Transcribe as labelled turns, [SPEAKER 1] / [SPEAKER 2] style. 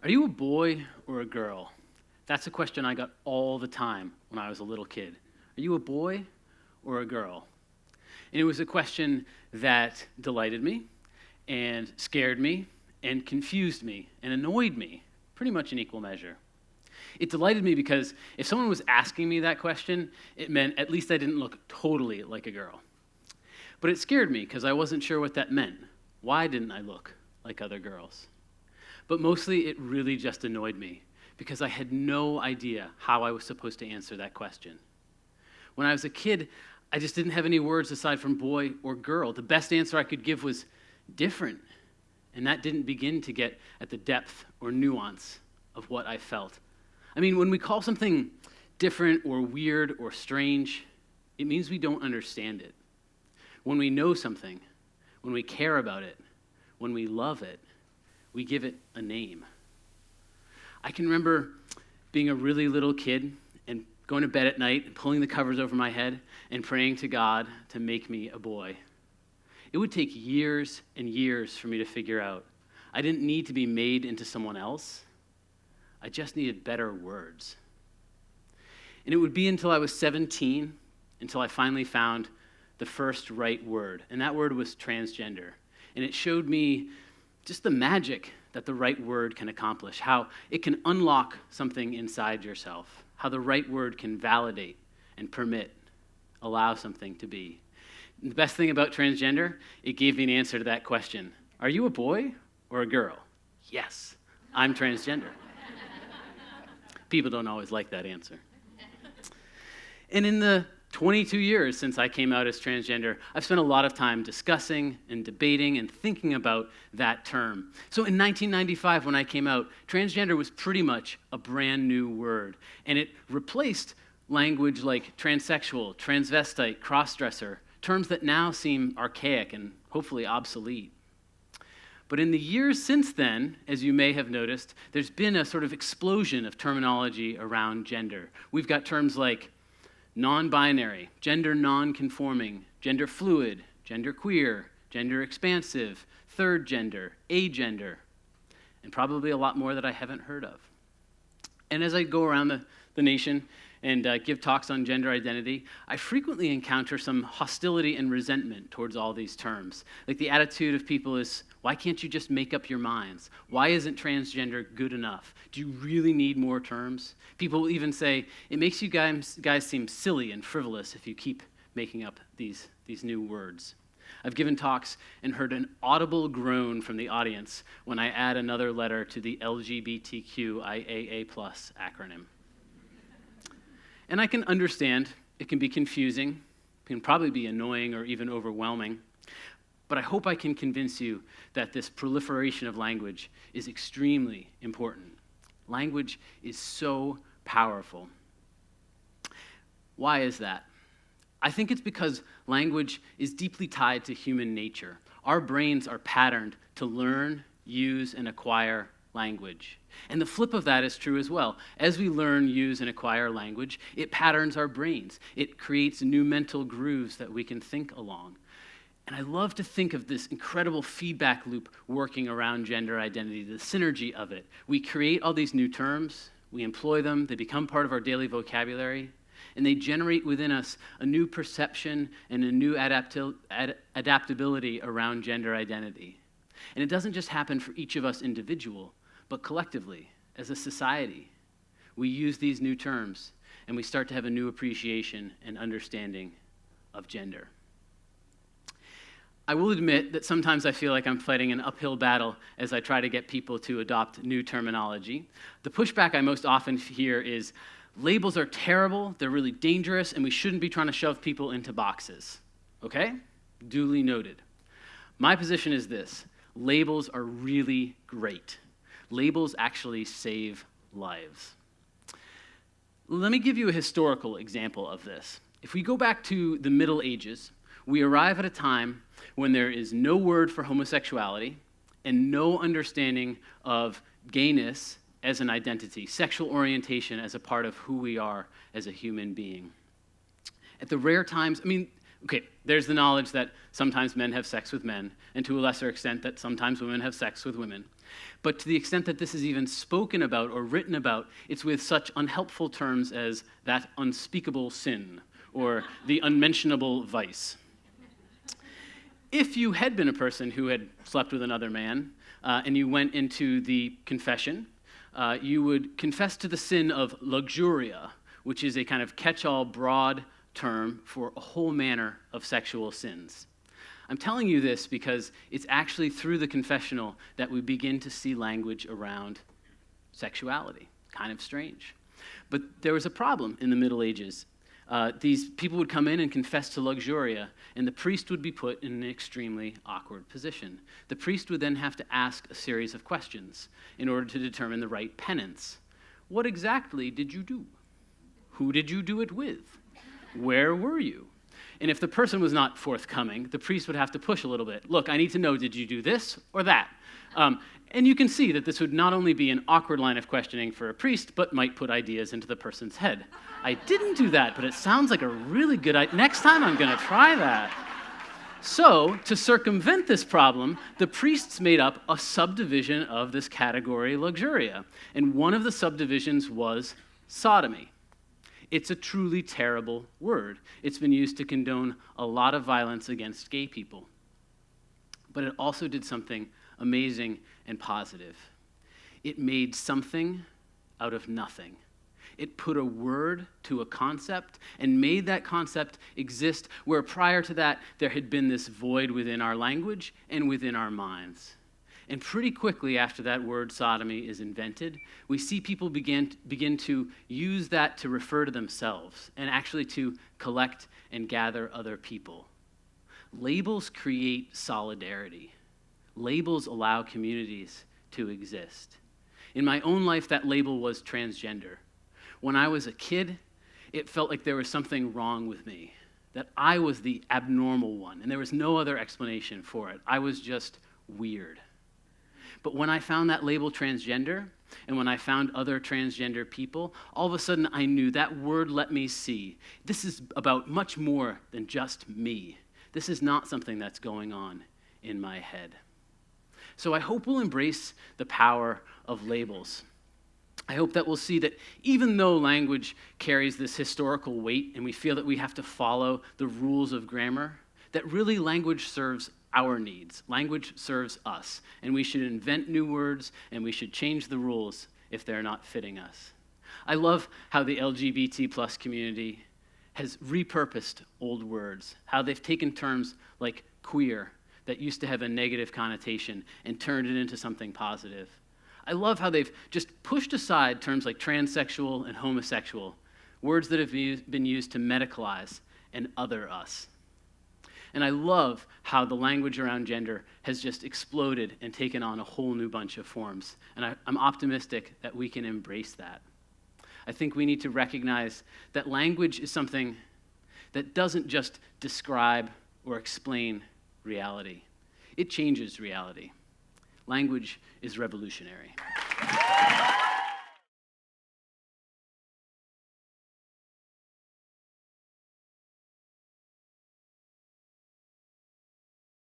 [SPEAKER 1] Are you a boy or a girl? That's a question I got all the time when I was a little kid. Are you a boy or a girl? And it was a question that delighted me and scared me and confused me and annoyed me, pretty much in equal measure. It delighted me because if someone was asking me that question, it meant at least I didn't look totally like a girl. But it scared me because I wasn't sure what that meant. Why didn't I look like other girls? But mostly it really just annoyed me because I had no idea how I was supposed to answer that question. When I was a kid, I just didn't have any words aside from boy or girl. The best answer I could give was different, and that didn't begin to get at the depth or nuance of what I felt. I mean, when we call something different or weird or strange, it means we don't understand it. When we know something, when we care about it, when we love it, we give it a name. I can remember being a really little kid and going to bed at night and pulling the covers over my head and praying to God to make me a boy. It would take years and years for me to figure out. I didn't need to be made into someone else. I just needed better words. And it would be until I was 17 until I finally found the first right word, and that word was transgender. And it showed me just the magic that the right word can accomplish, how it can unlock something inside yourself, how the right word can validate and permit, allow something to be. And the best thing about transgender, it gave me an answer to that question. Are you a boy or a girl? Yes, I'm transgender. People don't always like that answer. And in the 22 years since I came out as transgender, I've spent a lot of time discussing and debating and thinking about that term. So in 1995, when I came out, transgender was pretty much a brand new word, and it replaced language like transsexual, transvestite, crossdresser, terms that now seem archaic and hopefully obsolete. But in the years since then, as you may have noticed, there's been a sort of explosion of terminology around gender. We've got terms like non-binary, gender non-conforming, gender fluid, gender queer, gender expansive, third gender, agender, and probably a lot more that I haven't heard of. And as I go around the nation and give talks on gender identity, I frequently encounter some hostility and resentment towards all these terms. Like the attitude of people is, why can't you just make up your minds? Why isn't transgender good enough? Do you really need more terms? People will even say, it makes you guys seem silly and frivolous if you keep making up these new words. I've given talks and heard an audible groan from the audience when I add another letter to the LGBTQIAA+ acronym. And I can understand it can be confusing, it can probably be annoying or even overwhelming, but I hope I can convince you that this proliferation of language is extremely important. Language is so powerful. Why is that? I think it's because language is deeply tied to human nature. Our brains are patterned to learn, use, and acquire language. And the flip of that is true as well. As we learn, use, and acquire language, it patterns our brains. It creates new mental grooves that we can think along. And I love to think of this incredible feedback loop working around gender identity, the synergy of it. We create all these new terms, we employ them, they become part of our daily vocabulary, and they generate within us a new perception and a new adaptability around gender identity. And it doesn't just happen for each of us individually, but collectively, as a society. We use these new terms, and we start to have a new appreciation and understanding of gender. I will admit that sometimes I feel like I'm fighting an uphill battle as I try to get people to adopt new terminology. The pushback I most often hear is, labels are terrible, they're really dangerous, and we shouldn't be trying to shove people into boxes. Okay? Duly noted. My position is this: labels are really great. Labels actually save lives. Let me give you a historical example of this. If we go back to the Middle Ages, we arrive at a time when there is no word for homosexuality and no understanding of gayness as an identity, sexual orientation as a part of who we are as a human being. At the rare times, Okay, there's the knowledge that sometimes men have sex with men, and to a lesser extent that sometimes women have sex with women. But to the extent that this is even spoken about or written about, it's with such unhelpful terms as that unspeakable sin or the unmentionable vice. If you had been a person who had slept with another man and you went into the confession, you would confess to the sin of luxuria, which is a kind of catch-all broad term for a whole manner of sexual sins. I'm telling you this because it's actually through the confessional that we begin to see language around sexuality. Kind of strange. But there was a problem in the Middle Ages. These people would come in and confess to luxuria, and the priest would be put in an extremely awkward position. The priest would then have to ask a series of questions in order to determine the right penance. What exactly did you do? Who did you do it with? Where were you? And if the person was not forthcoming, the priest would have to push a little bit. Look, I need to know, did you do this or that? And you can see that this would not only be an awkward line of questioning for a priest, but might put ideas into the person's head. I didn't do that, but it sounds like a really good idea. Next time I'm going to try that. So, to circumvent this problem, the priests made up a subdivision of this category luxuria. And one of the subdivisions was sodomy. It's a truly terrible word. It's been used to condone a lot of violence against gay people. But it also did something amazing and positive. It made something out of nothing. It put a word to a concept and made that concept exist where prior to that there had been this void within our language and within our minds. And pretty quickly after that word sodomy is invented, we see people begin to use that to refer to themselves and actually to collect and gather other people. Labels create solidarity. Labels allow communities to exist. In my own life, that label was transgender. When I was a kid, it felt like there was something wrong with me, that I was the abnormal one, and there was no other explanation for it. I was just weird. But when I found that label transgender, and when I found other transgender people, all of a sudden I knew that word let me see. This is about much more than just me. This is not something that's going on in my head. So I hope we'll embrace the power of labels. I hope that we'll see that even though language carries this historical weight and we feel that we have to follow the rules of grammar, that really language serves our needs. Language serves us, and we should invent new words, and we should change the rules if they're not fitting us. I love how the LGBT plus community has repurposed old words, how they've taken terms like queer that used to have a negative connotation and turned it into something positive. I love how they've just pushed aside terms like transsexual and homosexual, words that have been used to medicalize and other us. And I love how the language around gender has just exploded and taken on a whole new bunch of forms. And I'm optimistic that we can embrace that. I think we need to recognize that language is something that doesn't just describe or explain reality. It changes reality. Language is revolutionary.